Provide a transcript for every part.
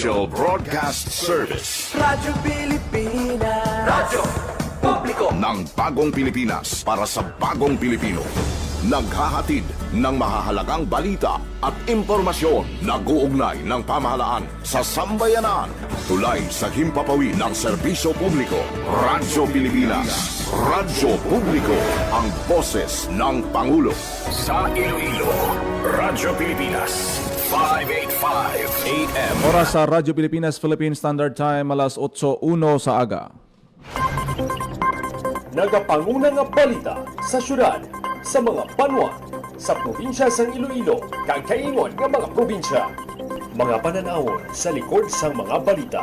Official Broadcast Service Radyo Pilipinas. Radyo Publiko ng Bagong Pilipinas para sa Bagong Pilipino. Naghahatid ng mahahalagang balita at impormasyon na guugnay ng pamahalaan sa sambayanan. Tulay sa himpapawid ng serbisyo publiko. Radyo Pilipinas. Radyo Publiko. Ang boses ng Pangulo. Sa Iloilo, Radyo Pilipinas. 585 AM. Oras sa Radyo Pilipinas Philippine Standard Time, alas 8:01 sa aga. Nagapangunang nga balita sa syudad, sa mga banwa, sa probinsya sa Iloilo, kagkaingon ng mga probinsya. Mga pananawon sa likod sa mga balita.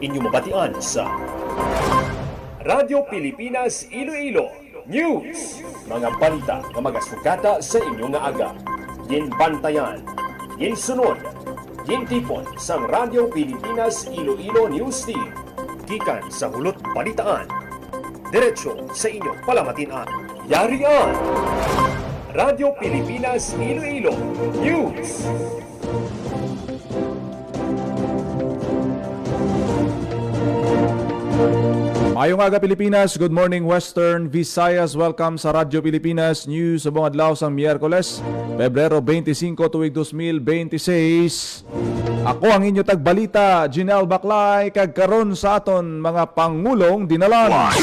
Inyong mabatian sa Radyo Pilipinas Iloilo News. Mga balita nga magasugata sa inyong nga aga. Ginbantayan, ginsunod, gintipon sa Radyo Pilipinas Iloilo News Team. Gikan sa hulot balitaan. Diretso sa inyong palamatian. Yarian! Radyo Pilipinas Iloilo News. Mayong aga Pilipinas, good morning Western Visayas. Welcome sa Radyo Pilipinas News sa buong adlaw sang Miyerkules, Pebrero 25 tuig 2026. Ako ang inyo tagbalita, Jinel Baclay, kag karon sa aton mga pangulong dinalan.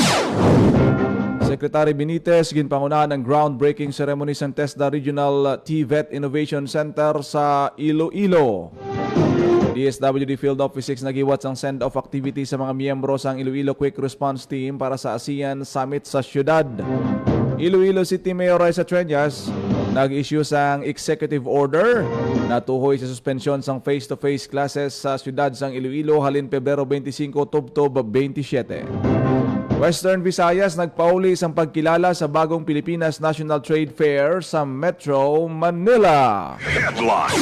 Secretary Benitez ginpangunahan ng groundbreaking ceremony sa TESDA Regional TVET Innovation Center sa Iloilo. DSWD Field Office 6 nagiwat ang send-off activity sa mga miyembro sa Iloilo Quick Response Team para sa ASEAN Summit sa syudad. Iloilo City Mayor Raisa Treñas nag-issue sang executive order na tuhoy sa suspensyon sang face-to-face classes sa syudad sang Iloilo halin Pebrero 25 tubtob 27. Western Visayas nagpauli isang pagkilala sa bagong Pilipinas National Trade Fair sa Metro Manila. Headline.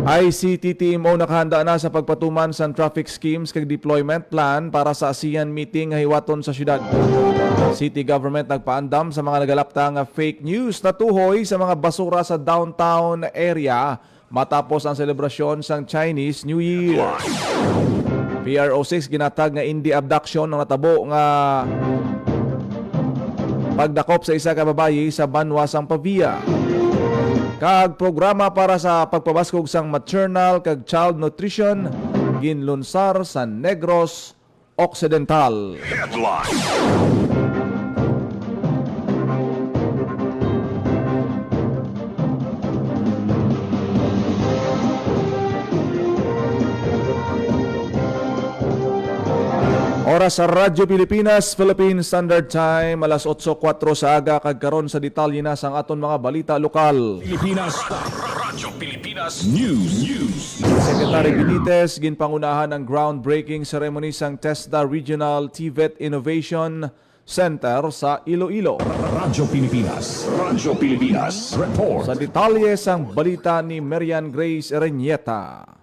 ICTTMO nakahanda na sa pagpatuman sa traffic schemes kag deployment plan para sa ASEAN meeting nga hiwaton sa syudad. City government nagpaandam sa mga nagalapta nga fake news na tuhoy sa mga basura sa downtown area matapos ang selebrasyon sang Chinese New Year. PRO6 ginatag nga hindi abduction ng natabo nga pagdakop sa isa ka babayi sa Banwa sang Pavia. Kag programa para sa pagpabaskog sang maternal kag child nutrition ginlunsar sa Negros Occidental. Headline. Oras sa Radyo Pilipinas Philippine Standard Time, alas 8:04 sa aga, kag karon sa detalye na sang aton mga balita lokal. Pilipinas. Radyo Pilipinas News. Secretary Benitez ginpangunahan ang groundbreaking ceremony sang TESDA Regional TVET Innovation Center sa Iloilo. Radyo Pilipinas. Radyo Pilipinas. Report. Sa detalye sang balita ni Marian Grace Ereñeta.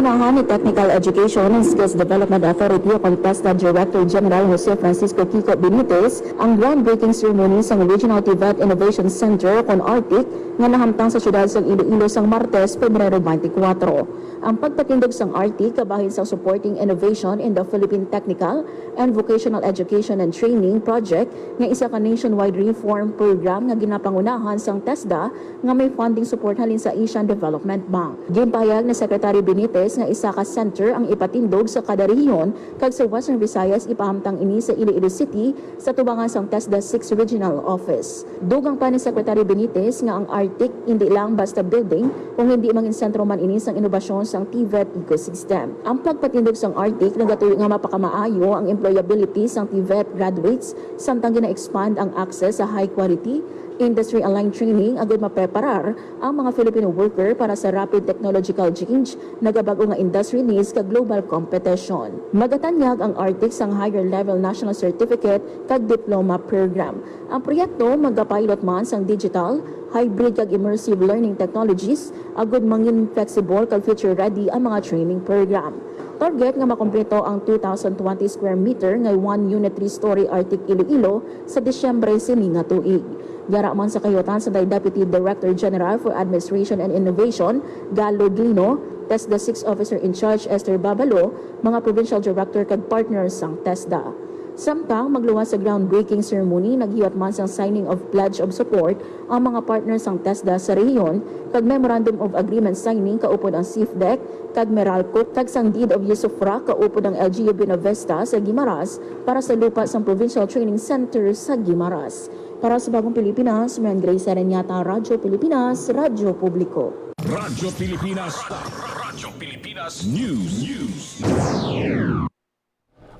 Unahan ni Technical Education and Skills Development Authority o TESDA Director General Jose Francisco Kiko Benitez ang groundbreaking ceremony sa Regional TVET Innovation Center kon Arctic nga nahamtang sa syudad sa Iloilo sang Martes, Pebrero 24. Ang pagpatindog sang Arctic kabahin sa supporting innovation in the Philippine Technical and Vocational Education and Training Project nga isa ka nationwide reform program nga ginapangunahan sang TESDA nga may funding support halin sa Asian Development Bank. Gimpayag ni Secretary Benitez nga isa ka center ang ipatindog sa kada rehiyon kag sa Western Visayas ipahamtang ini sa Iloilo City sa tubangan sang TESDA 6 Regional Office. Dugang pa ni Secretary Benitez nga ang Arctic hindi lang basta building kung hindi mangin sentro man ini sang inobasyon sang TVET ecosystem. Ang pagpatindog sang Arctic nagatuyo nga mapakamaayo ang employability sang TVET graduates samtang gina-expand ang access sa high quality industry-aligned training agad mapreparar ang mga Filipino worker para sa rapid technological change, nagabago nga industry needs kag global competition. Magatanyag ang Arctic sang higher level national certificate kag diploma program. Ang proyekto magapilot man sang digital, hybrid kag immersive learning technologies agad mangin flexible kag future ready ang mga training program. target nga makompleto ang 2,020 square meter nga 1-unit 3-story Arctic Iloilo sa Disyembre sini nga tuig. Yara man sa kayutan sa Deputy Director General for Administration and Innovation, Galo Glino, TESDA 6 Officer in Charge Esther Babalo, mga Provincial Director kag partners sang TESDA. Samtang magluwas sa groundbreaking ceremony, naghiwat man sang signing of pledge of support ang mga partners sang TESDA sa rehiyon kag Memorandum of Agreement signing kaupod ang CIFDEC kag Meralco kag sang Deed of Usufruct kaupod ang LGU Binavesta sa Guimaras para sa lupa sang Provincial Training Center sa Guimaras. Para sa Bagong Pilipinas, Mayan Grace Arenyata, Radyo Pilipinas, Radyo Publiko. Radyo Pilipinas. Radyo Pilipinas News.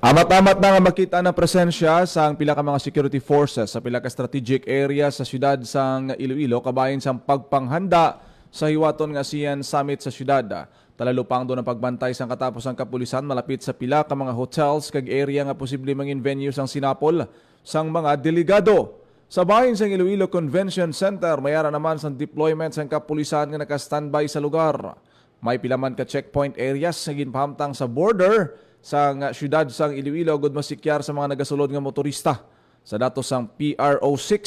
Amat-amat na nga makita na presensya sa pila ka mga security forces sa pila ka strategic area sa syudad sang Iloilo kabahin sang pagpanghanda sa hiwaton nga siyan summit sa syudad. Talalupang doon ang pagbantay sang katapos ang kapulisan malapit sa pila ka mga hotels kag area nga posible mangin venue sang sinapol sang mga delegado. Sa bahin sang Iloilo Convention Center, mayara naman sang deployment sang kapulisan nga naka-standby sa lugar. May pila man ka checkpoint areas sa ginpahamtang sa border sa syudad sang Iloilo gud masikyar sa mga nagasulod nga motorista. Sa datos sang PRO6,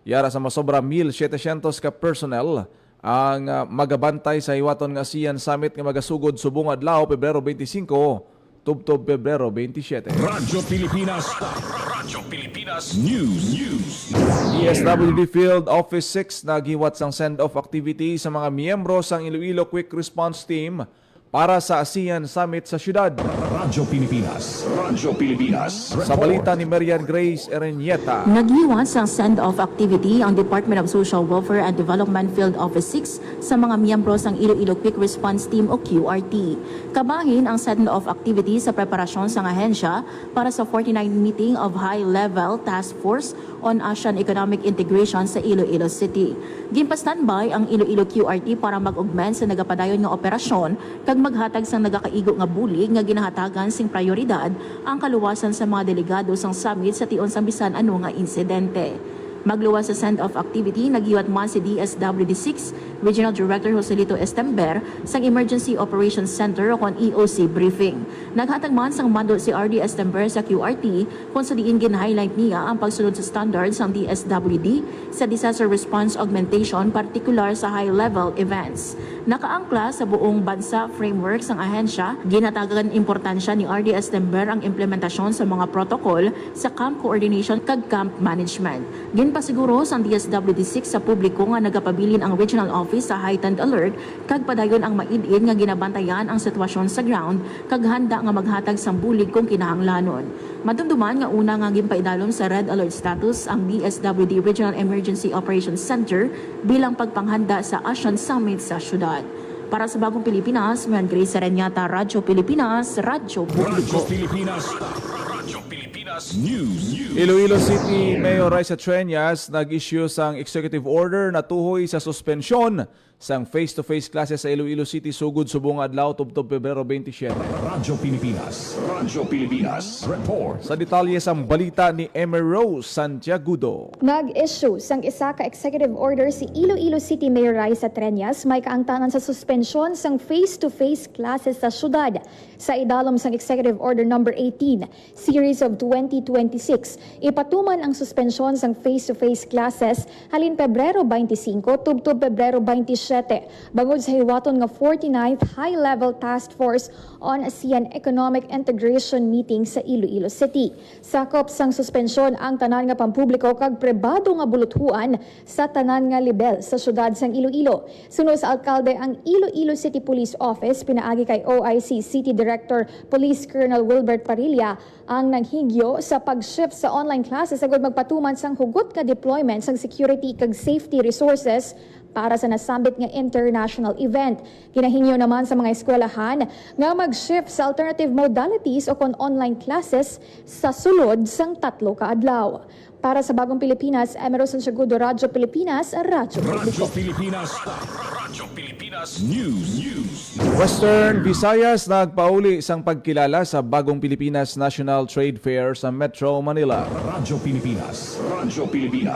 yara sa masobra 1,700 ka personnel ang magabantay sa hiwaton nga siyan summit nga magasugod subong adlaw Pebrero 25 tubtob Pebrero 27. Radyo Pilipinas. Radyo Pilipinas News. DSWD Field Office 6 naghiwat sang send-off activity sa mga miyembro sang Iloilo Quick Response Team para sa ASEAN Summit sa syudad. Radyo Pilipinas. Radyo Pilipinas. Sa balita ni Marian Grace Erenyeta. Naghiwas ang send-off activity ang Department of Social Welfare and Development Field Office 6 sa mga miyembro sang Iloilo Quick Response Team o QRT. Kabahin ang send-off activity sa preparasyon sang ahensya para sa 49th meeting of High-Level Task Force on Asian Economic Integration sa Iloilo City. Ginpa-standby ang Iloilo QRT para mag-augment sa nagapadayon nga operasyon kag maghatag sang nagakaigo nga bulig nga ginahatagan sing prioridad ang kaluwasan sa mga delegado sang summit sa tion sang bisan ano nga insidente. Magluwas sa send-off activity, naghiwat man si DSWD6 Regional Director Joselito Estember sang Emergency Operations Center o kon EOC briefing. Naghatag man sang mando si RD Estember sa QRT kung sa diin gin-highlight niya ang pagsunod sa standards ng DSWD sa disaster response augmentation, partikular sa high-level events. Nakaangkla sa buong bansa framework sang ahensya, ginatagan importansya ni RD Estember ang implementasyon sa mga protocol sa camp coordination kag camp management. Ginpasiguro sang DSWD6 sa publiko nga nagapabilin ang regional office sa heightened alert kag padayon ang maid-id nga ginabantayan ang sitwasyon sa ground kag handa nga maghatag sang bulig kung kinahanglanon. Madumduman nga una nga ginpaidalom sa red alert status ang DSWD Regional Emergency Operations Center bilang pagpanghanda sa ASEAN Summit sa syudad. Para sa Bagong Pilipinas, Mayan Grace Arenyata, Radyo Pilipinas, Radyo Publiko. Radyo Pilipinas. Radyo Pilipinas News. Iloilo City Mayor Raisa Treñas nag-issue sang executive order na tuhoy sa suspensyon sang face-to-face classes sa Iloilo City sugod subong adlaw tubtob Pebrero 27. Radyo Pilipinas. Radyo Pilipinas. Report. Sa detalye sang balita ni Emer Rose Santiagudo. Nag-issue sang isa ka executive order si Iloilo City Mayor Raisa Treñas may kaangtanan sa suspensyon sang face-to-face classes sa syudad. Sa idalom sang Executive Order Number 18, Series of 2026, ipatuman ang suspensyon sang face-to-face classes halin Pebrero 25 tubtob Pebrero 27 bangod sa hiwaton nga 49th High-Level Task Force on ASEAN Economic Integration meeting sa Iloilo City. Sakop sang suspensyon ang tanan nga pampubliko kag pribado nga buluthuan sa tanan nga level sa syudad sang Iloilo. Sunod sa alkalde ang Iloilo City Police Office pinaagi kay OIC City Director Police Colonel Wilbert Parilla ang naghigyo sa pag-shift sa online classes agud magpatuman sang hugot ka deployment sang security kag safety resources para sa nasambit nga international event. Kinahingyo naman sa mga eskwelahan nga mag-shift sa alternative modalities o kon online classes sa sulod sang 3 ka adlaw. Para sa Bagong Pilipinas, Emerson Santiagudo, Radyo Pilipinas, Radyo Publiko. Radyo Pilipinas. Radyo Pilipinas Western Visayas nagpauli sang pagkilala sa bagong Pilipinas National Trade Fair sa Metro Manila. Radyo Pilipinas.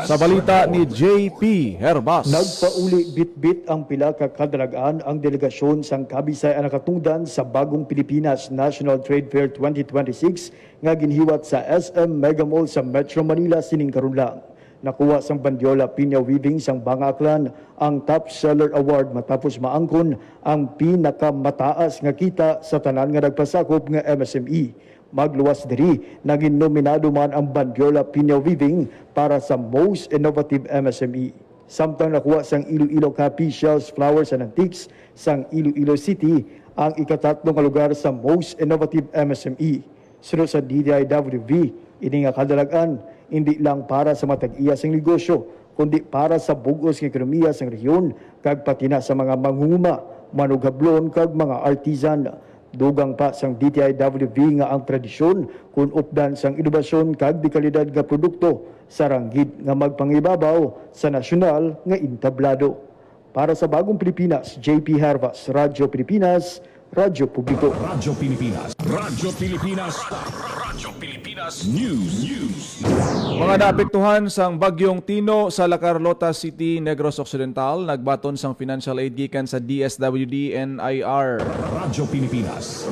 Sa balita ni JP Herbas. Nagpauli bitbit ang pila ka kadalagaan ang delegasyon sang Kabisay nakatungdan sa bagong Pilipinas National Trade Fair 2026 nga ginhiwat sa SM Mega Mall sa Metro Manila sining karon lang. Nakuha sang Bandiola Pinya Weaving sang Bangaklan ang Top Seller Award matapos maangkon ang pinakamataas nga kita sa tanan nga nagpasakop nga MSME. Magluwas diri, naging nominado man ang Bandiola Pinya Weaving para sa Most Innovative MSME. Samtang nakuha sang Iloilo Coffee Shells Flowers and Antiques sang Iloilo City ang ikatatlong lugar sa Most Innovative MSME. Sunod sa DTIWV, ini nga kadalagan hindi lang para sa matag-iya sang negosyo, kundi para sa bugos ng ekonomiya sang rehiyon kag pati na sa mga manghuma, manugablon kag mga artisan. Dugang pa sang DTIWV nga ang tradisyon kung updan sang inobasyon kag di kalidad nga produkto sa ranggit nga magpangibabaw sa nasyonal nga intablado. Para sa Bagong Pilipinas, JP Hervas, Radyo Pilipinas, Radyo Publiko. Radyo Pilipinas. News. Mga naapektuhan sang bagyong Tino sa La Carlota City, Negros Occidental, nagbaton sang financial aid gikan sa DSWD NIR. Radyo Pilipinas.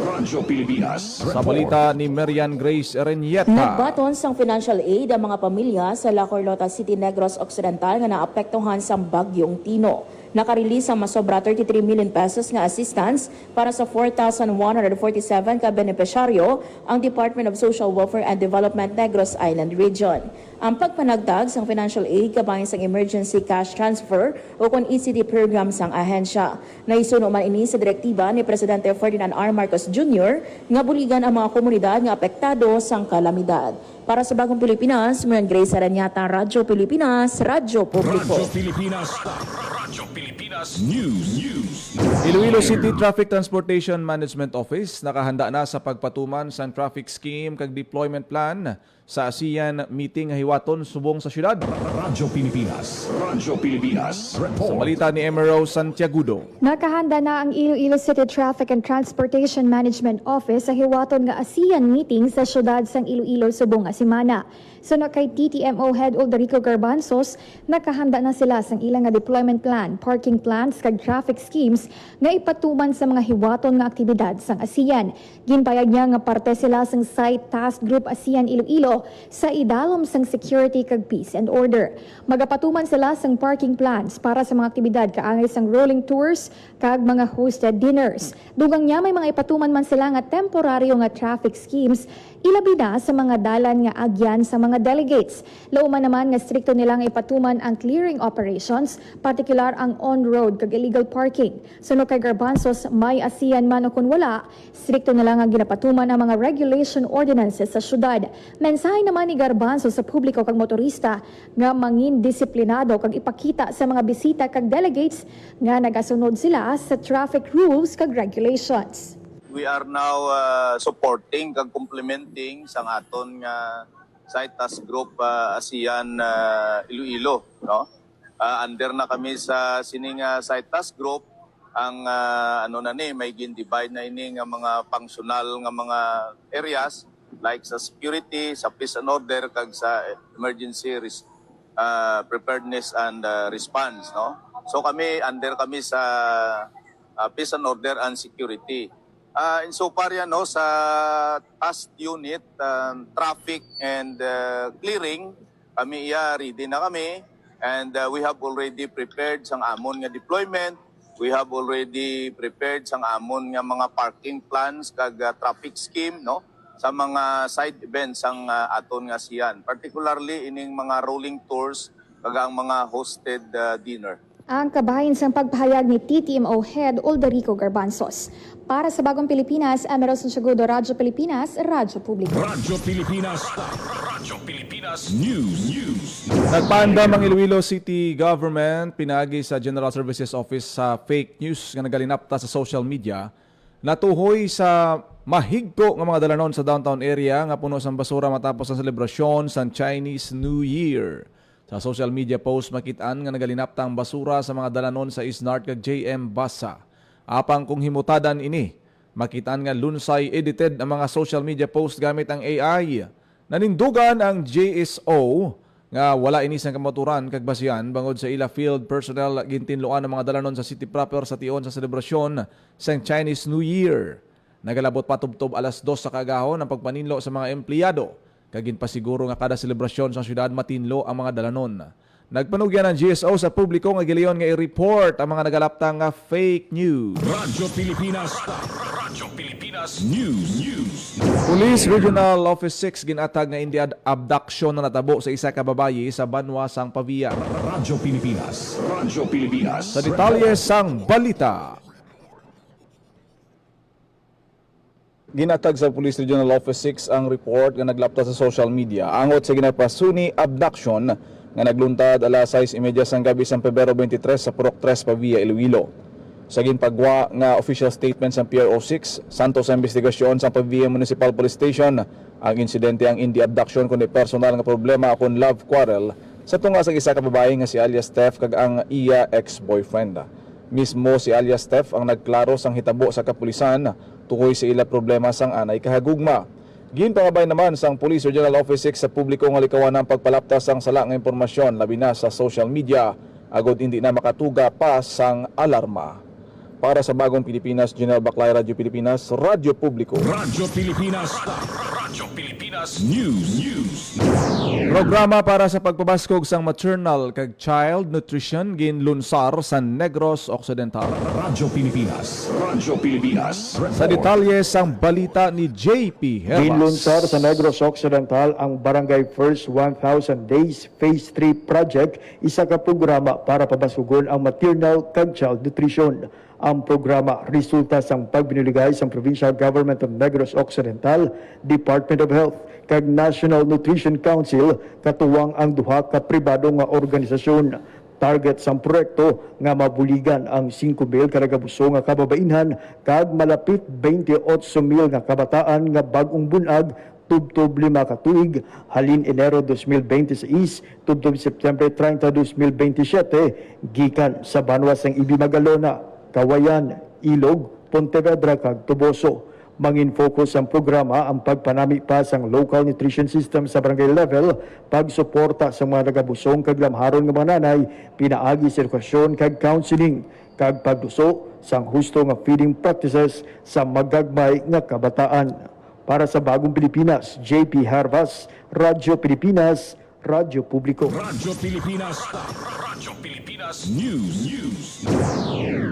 Sa balita ni Marian Grace Erenyeta. Nagbaton sang financial aid ang mga pamilya sa La Carlota City, Negros Occidental nga naapektuhan sang bagyong Tino. Nakarelease ang masobra 33 million pesos nga assistance para sa 4,147 ka benepisyaryo ang Department of Social Welfare and Development Negros Island Region. Ang pagpanagdag sang financial aid kabahin sang emergency cash transfer o kung ECD program sang ahensya. Naisuno man ini sa direktiba ni Presidente Ferdinand R. Marcos Jr. nga buligan ang mga komunidad nga apektado sang kalamidad. Para sa Bagong Pilipinas, Marian Grace Aranyata, Radyo Pilipinas, Radyo Publiko. Radyo Pilipinas News. Iloilo City Traffic Transportation Management Office nakahanda na sa pagpatuman sa traffic scheme kag deployment plan sa ASEAN meeting nga hiwaton subong sa syudad. Radyo Pilipinas. Sa balita ni Emerald Santiagudo. Nakahanda na ang Iloilo City Traffic and Transportation Management Office sa hiwaton nga ASEAN meeting sa syudad sang Iloilo subong nga semana. Sunod kay TTMO Head Ulderico Garbanzos, nakahanda na sila sang ilang nga deployment plan, parking plans kag traffic schemes nga ipatuman sa mga hiwaton nga aktibidad sang ASEAN. Ginpayag niya nga parte sila sang Site Task Group ASEAN Iloilo sa idalom sang security kag peace and order. Magapatuman sila sang parking plans para sa mga aktibidad kaangay sang rolling tours kag mga hosted dinners. Dugang niya may mga ipatuman man sila nga temporaryo nga traffic schemes ilabi na sa mga dalan nga agyan sa mga delegates. Lauman naman nga strikto nilang ipatuman ang clearing operations, partikular ang on-road kag illegal parking. Sunod kay Garbanzos, may ASEAN man o kung wala, strikto nilang ang ginapatuman ang mga regulation ordinances sa syudad. Mensahe naman ni Garbanzos sa publiko kag motorista nga mangin disiplinado kag ipakita sa mga bisita kag delegates nga nagasunod sila sa traffic rules kag regulations. We are now supporting kag complementing sang aton nga Site Task Group ASEAN Iloilo, no? Under na kami sa sining Site Task Group ang may gin-divide na ini nga mga functional nga mga areas like sa security, sa peace and order kag sa emergency preparedness and response, no? So under kami sa peace and order and security. Insofar yan, no, sa task unit, traffic and clearing, kami ready na kami and we have already prepared sang amon nga deployment. We have already prepared sang amon nga mga parking plans kag traffic scheme, no, sa mga side events sang aton nga ASEAN, particularly ining mga rolling tours kag ang mga hosted dinner. Ang kabahin sa pagpahayag ni TTMO Head Ulderico Garbanzos. Para sa Bagong Pilipinas, Emerald Santiagudo, Radyo Pilipinas, Radyo Publiko. Radyo Pilipinas News. Nagpanda ang Iloilo City Government pinagi sa General Services Office sa fake news nga nagalinapta sa social media natuhoy sa mahigko nga mga dalanon sa downtown area nga puno sang basura matapos ang selebrasyon sa Chinese New Year. Sa social media post makitaan nga nagalinaptang basura sa mga dalanon sa Isnart kag JM Basa. Apang kung himutadan ini, makitaan nga lunsay edited ang mga social media post gamit ang AI. Nanindugan ang JSO nga wala ini sang kamaturan kag basihan bangod sa ila field personnel gintinluan ang mga dalanon sa city proper sa tion sa selebrasyon sang Chinese New Year. Nagalabot patubtob alas 2 sa kagahon ang pagpaninlo sa mga empleyado. Kagin pa siguro nga kada selebrasyon sa syudad matinlo ang mga dalanon. Nagpanugyan ang GSO sa publiko nga gileon nga i-report ang mga nagalaptang nga fake news. Radyo Pilipinas News. Police Regional Office 6 ginatag nga India abduction na natabo sa isa ka babayi sa Banwa sang Pavia. Radyo Pilipinas. Sa detalye sang balita. Ginatag sa Police Regional Office 6 ang report nga naglapta sa social media angot sa ginapasuni abduction nga nagluntad alas 6:30 sang gabi sa Pebrero 23 sa Purok 3 Pavia, Iloilo. Sa ginpagwa nga official statement sa PRO6, santo sa investigasyon sa Pavia Municipal Police Station, ang insidente ang hindi abduction kundi personal nga problema akong love quarrel sa tunga sa isa ka babae nga si alias Steph kag ang iya ex-boyfriend. Mismo si alias Steph ang nagklaro sang hitabo sa kapulisan tukoy sa ila problema sang anay kahagugma. Ginpangabay naman sang Police Regional Office 6 sa publiko nga likawan ang pagpalaptas sang sala nga impormasyon labi na sa social media agod hindi na makatuga pa sang alarma. Para sa Bagong Pilipinas, General Baclay, Radyo Pilipinas, Radyo Publiko. Radyo Pilipinas News. Programa para sa pagpabaskog sang maternal kag child nutrition ginlunsar sa Negros Occidental. Radyo Pilipinas. Sa detalye sang balita ni JP Herbas. Ginlunsar sa Negros Occidental ang Barangay First 1,000 Days Phase 3 Project, isa ka programa para pabasugon ang maternal kag child nutrition. Ang programa resulta sang pagbinuligay sa Provincial Government of Negros Occidental, Department of Health, kag National Nutrition Council katuwang ang duha ka pribado nga organisasyon. Target sang proyekto nga mabuligan ang 5,000 ka nagabuso nga kababainhan kag malapit 28,000 nga kabataan nga bag-ong bunag tubtob 5 ka tuig halin Enero 2026 tubtob September 30, 2027 gikan sa Banwa sang Ibi Magalona, Kawayan, Ilog, Pontevedra kag Tuboso. Mangin-focus ang programa ang pagpanami pa sang local nutrition system sa barangay level, pagsuporta sa mga nagabusong kag lamharon nga mga nanay, pinaagi sa edukasyon kag counseling, kag pagduso sang husto nga feeding practices sa magagmay nga kabataan. Para sa Bagong Pilipinas, JP Harvas, Radyo Pilipinas, Radyo Publiko. Radyo Pilipinas News.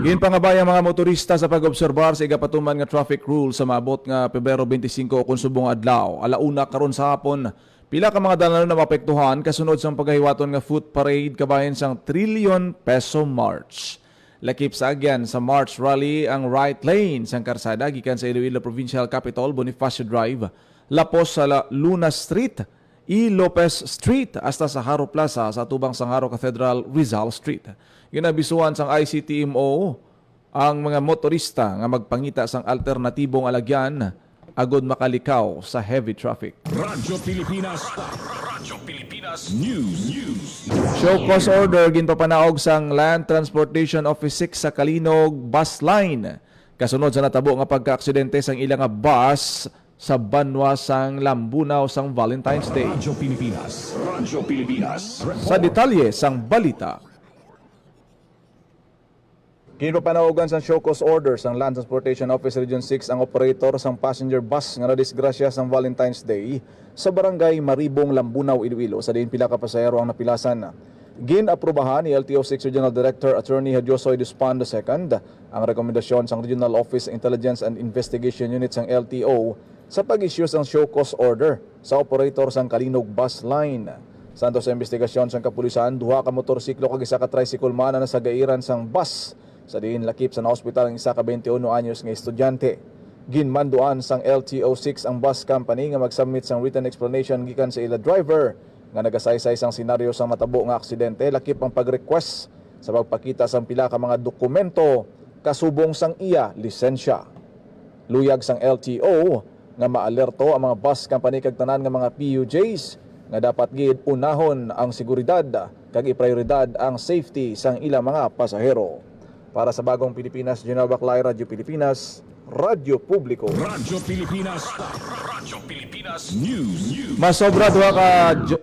Ginpangabay ang mga motorista sa pag-obserbar sa igapatuman nga traffic rule sa maabot nga Pebrero 25 kun subong adlaw. Alauna karon sa hapon, pila ka mga dalanon na mapektuhan kasunod sang paghiwaton nga foot parade kabahin sang trillion peso march. Lakip sa agyan sa March Rally ang right lane sang karsada gikan sa Iloilo Provincial Capital, Bonifacio Drive, lapos sa Luna Street, E. Lopez Street hasta sa Haro Plaza sa tubang sang Haro Cathedral, Rizal Street. Ginabisuan sang ICTMO ang mga motorista nga magpangita sang alternatibong alagyan agod makalikaw sa heavy traffic. Radyo Pilipinas News. Show cause order ginpapanaog sang Land Transportation Office 6 sa Kalinog Bus Line. Kasunod sa natabo nga pagka-aksidente sang ilang nga bus sa Banwa sang Lambunaw sang Valentine's Day. Radyo Pilipinas. Sa detalye sang balita. Kinapanaogan sang show cause order sang Land Transportation Office Region 6 ang operator sang passenger bus nga nadisgrasya sang Valentine's Day sa barangay Maribong, Lambunaw, Iloilo sa diin pila ka pasahero ang napilasan. Gin-aprobahan ni LTO 6 Regional Director Attorney Hadyosoy Duspan II ang rekomendasyon sang Regional Office Intelligence and Investigation Unit sang LTO sa pag-issue sang show cause order sa operator sang Kalinog Bus Line. Santo sa investigasyon sang kapulisan, duha ka motorsiklo kag isa ka tricycle man na sa gairan sang bus sa diin lakip sa na-hospital ang isa ka 21 anyos nga estudyante. Ginmanduan sang LTO6 ang bus company nga mag-submit sang written explanation gikan sa ila driver nga nagasaysay sang senaryo sang matabo nga aksidente lakip ang pag-request sa pagpakita sang pila ka mga dokumento kasubong sang iya lisensya. Luyag sang LTO nga maalerto ang mga bus company kag tanan nga mga PUJs nga dapat gid unahon ang seguridad kag iprioridad ang safety sang ilang mga pasahero. Para sa Bagong Pilipinas, General Baclay, Radyo Pilipinas, Radyo Publiko. Radyo Pilipinas. Radyo Pilipinas News. Masobra duha ka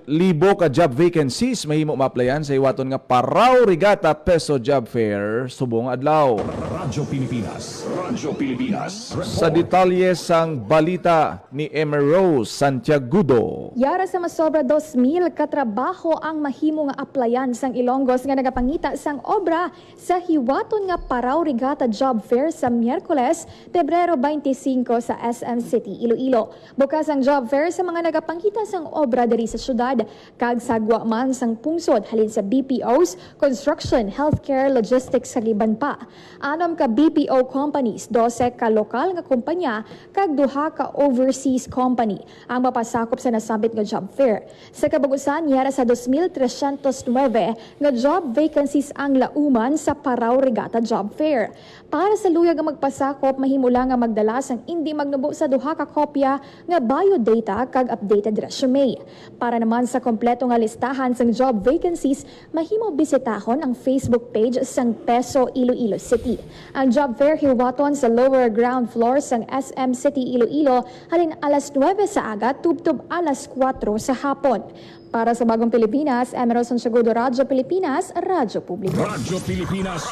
libo ka job vacancies mahimo maaplayan sa iwaton nga Parao Regatta Peso Job Fair subong adlaw. Radyo Pilipinas. Radyo Pilipinas. Sa detalye sang balita ni Emer Rose Santiagudo. Yara sa masobra 2,000 katrabaho ang mahimo nga aplayan sang Ilonggos nga nagapangita sang obra sa hiwaton nga Parao Regatta Job Fair sa Miyerkules, Pebrero 25 sa SM City, Iloilo. Bukas ang job fair sa mga nagapangita sang obra diri sa syudad, kag sagwa man sang pungsod halin sa BPOs, construction, healthcare, logistics sa liban pa. 6 ka BPO companies, 12 ka lokal nga kumpanya, kag 2 ka overseas company ang mapasakop sa nasabit nga job fair. Sa kabagusan, yara sa 2,309 nga job vacancies ang lauman sa Parao Regatta Job Fair. Para sa luyag nga magpasakop, mahimo lang nga magdala sang hindi magnubo sa 2 ka kopya nga biodata kag updated resume. Para naman sa kompleto nga listahan sang job vacancies, mahimo bisitahon ang Facebook page sang Peso Iloilo City. Ang job fair hiwaton sa lower ground floor sang SM City Iloilo halin alas 9 sa aga tubtob alas 4 sa hapon. Para sa Bagong Pilipinas, Emerson Santiagudo, Radyo Pilipinas, Radyo Publiko. Radyo Pilipinas.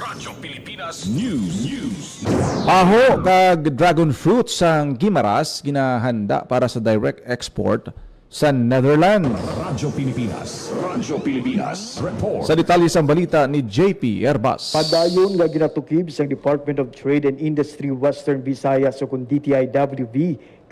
Radyo Pilipinas News. Paho kag dragon fruit sang Gimaras ginahanda para sa direct export sa Netherlands. Radyo Pilipinas. Radyo Pilipinas. Report. Sa detalye sang balita ni JP Herbas. Padayon nga ginatukib sa Department of Trade and Industry Western Visayas o kung DTI-WV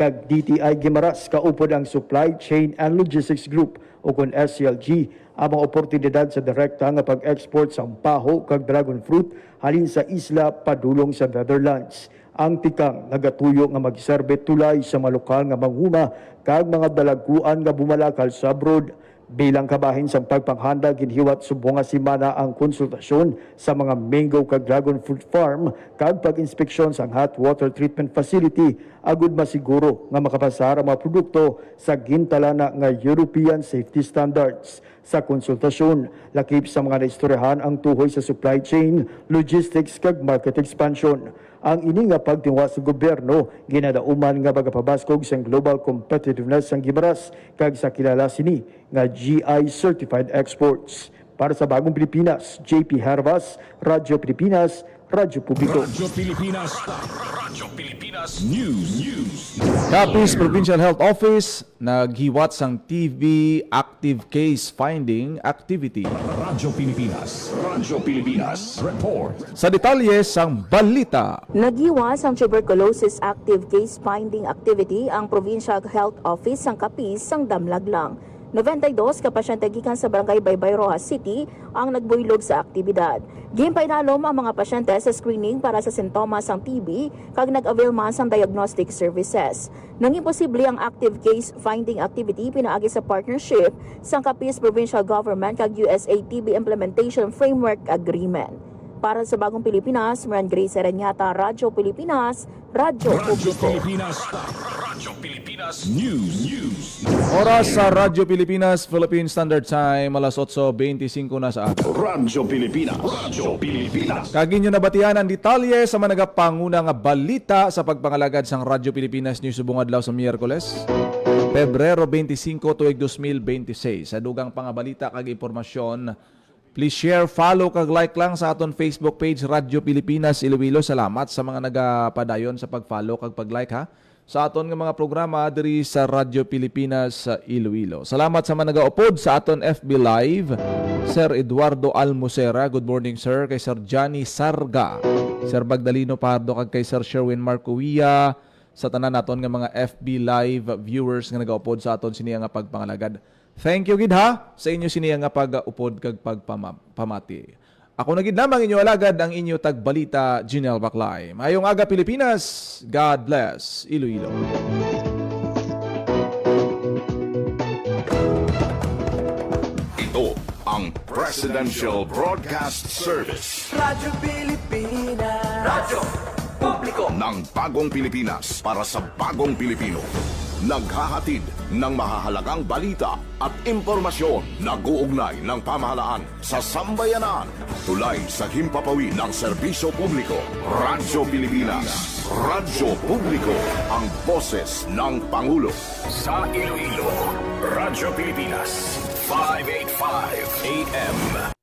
kag DTI Gimaras kaupod ang Supply Chain and Logistics Group o kung SCLG ang mga oportunidad sa direkta nga pag-export sa paho kag dragon fruit halin sa isla padulong sa Netherlands. Ang tikang nagatuyo nga magserbe tulay sa mga lokal nga manghuma kag mga dalaguan nga bumalakal sa abroad. Bilang kabahin sa pagpanghanda, ginhiwat subong nga simana ang konsultasyon sa mga mango kag dragon fruit farm kag pag-inspeksyon sa hot water treatment facility agud masiguro nga makapasar ang mga produkto sa gintalana nga European safety standards. Sa konsultasyon, lakip sa mga naistoryahan ang tuhoy sa supply chain, logistics kag market expansion. Ang ini nga pagtingwa sa gobyerno ginadauman nga magapabaskog sa global competitiveness sang Gimaras kag sa kilala sini nga GI certified exports. Para sa Bagong Pilipinas, JP Herbas, Radyo Pilipinas, Radyo Publiko. Radyo Pilipinas. Radyo Pilipinas News. Capiz Provincial Health Office naghiwat sang TB active case finding activity. Radyo Pilipinas. Radyo Pilipinas. Report. Sa detalye sang balita. Nagiwas ang tuberculosis active case finding activity ang Provincial Health Office sang Capiz sang Damlaglang. 92 ka pasyente gikan sa Barangay Baybay Rojas City ang nagbuylog sa aktibidad. Gimpainalom ang mga pasyente sa screening para sa sintomas sang TB kag nag-avail man sang diagnostic services. Nanging posible ang active case finding activity pinaagi sa partnership sang Capiz Provincial Government kag USA TB Implementation Framework Agreement. Para sa Bagong Pilipinas, Maran Grace Sereñata, Radyo Pilipinas, Radyo Radyo Publiko. Pilipinas. Radyo Pilipinas News. Oras sa Radyo Pilipinas, Philippine Standard Time, alas 8:25 na sa aga. Radyo Pilipinas. Radyo Pilipinas. Kagin nyo nabatian ang detalye sa mga nagapanguna nga balita sa pagpangalagad sang Radyo Pilipinas News subong adlaw sa Miyerkules, Pebrero 25 tuig 2026. Sa dugang pangabalita kag impormasyon, please share, follow kag like lang sa aton Facebook page Radyo Pilipinas Iloilo. Salamat sa mga nagapadayon sa pag-follow kag pag-like ha sa aton nga mga programa diri sa Radyo Pilipinas sa Iloilo. Salamat sa mga nagaupod sa aton FB Live. Sir Eduardo Almosera, good morning sir. Kay Sir Johnny Sarga, Sir Bagdalino Pardo kag kay Sir Sherwin Marcuia, sa tanan naton nga mga FB Live viewers nga nagaupod sa aton siniya nga pagpangalagad. Thank you gid ha sa inyo siniya nga pag-upod kag pagpamati. Ako na gid lamang inyo alagad ang inyo tagbalita, Jinel Baclay. Mayong aga Pilipinas. God bless Iloilo. Ito ang Presidential Broadcast Service Radyo Pilipinas. Radyo Publiko. ng Bagong Pilipinas para sa Bagong Pilipino. naghahatid ng mahahalagang balita at impormasyon na guugnay ng pamahalaan sa sambayanan. Tulay sa himpapawid ng serbisyo publiko. Radyo Pilipinas. Radyo Publiko. Ang boses ng Pangulo. Sa Iloilo, Radyo Pilipinas, 585 AM.